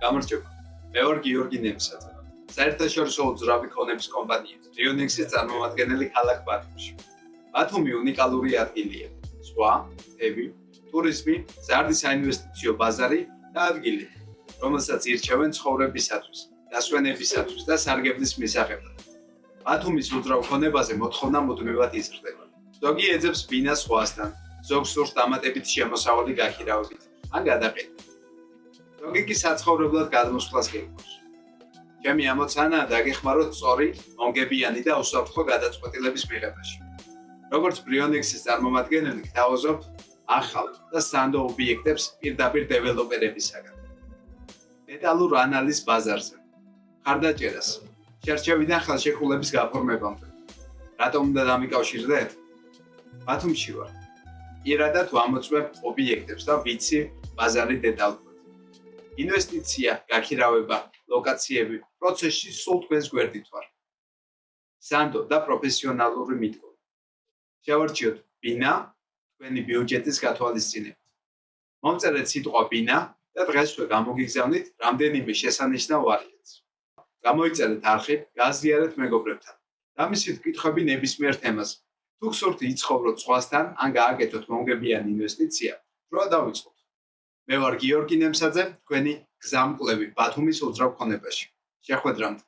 გამარჯობა. მე ვარ გიორგი ნემსაძე. საერთაშორისო უძრავი ქონების კომპანია Rionex-ის წარმომადგენელი ქალაქ ბათუმში. ბათუმი უნიკალური ადგილია. სხვა, თემი, ტურიზმი, ზარდი საინვესტიციო ბაზარი და ადგილი, რომელსაც ირჩევენ ცხოვრებისათვის, დასვენებისათვის და სარგებლის მისაღებად. ბათუმის უძრავ ქონებაზე მოთხოვნა მუდმივად იზრდება. ზოგი ეძებს ბინას ზღვასთან, ზოგს სურს დამატებითი შემოსავალი გაქირავებით ან გადაყენებით. ზოგი კი საცხოვრებლად გადმოსვლას გეგმავს. ჩემი ამოცანაა დაგეხმაროთ სწორი, მომგებიანი და უსაფრთხო გადაწყვეტილების მიღებაში. როგორც Rionex-ის წარმომადგენელი გთავაზობ ახალ და სანდო ობიექტებს პირდაპირ დეველოპერებისაგან. დეტალურ ანალიზ ბაზარზე, ხარდაჭერას, შერჩევიდან ხელშეკრულების გაფორმებამდე. რატომ უნდა დამიკავშირდეთ? ბათუმში ვარ. პირადად ვამოწმებ ობიექტებს და ვიცი ბაზარი დეტალურად. ინვესტიცია, გაქირავება, ლოკაციები, პროცესში სულ თქვენს გვერდით ვარ. სანდო და პროფესიონალური მითქმა. შევარჩიოთ ბინა თქვენი ბიუჯეტის გათვალისწინებით. მომწერეთ სიტყვა ბინა და დღესვე გამოგიგზავნით რამდენიმე შესანიშნავ ვარიანტს. გამოიწერეთ არხი, გააზიარეთ მეგობრებთან. დამისვით კითხვები ნებისმიერ თემაზე. თუ გსურთ იცხოვროთ ზღვასთან ან გააკეთოთ მომგებიანი ინვესტიცია, დრო დავიწყოთ. მე ვარ გიორგი ნემსაძე, თქვენი გზამკვლევი ბათუმის უძრავ ქონებაში. შეხვედრამდე.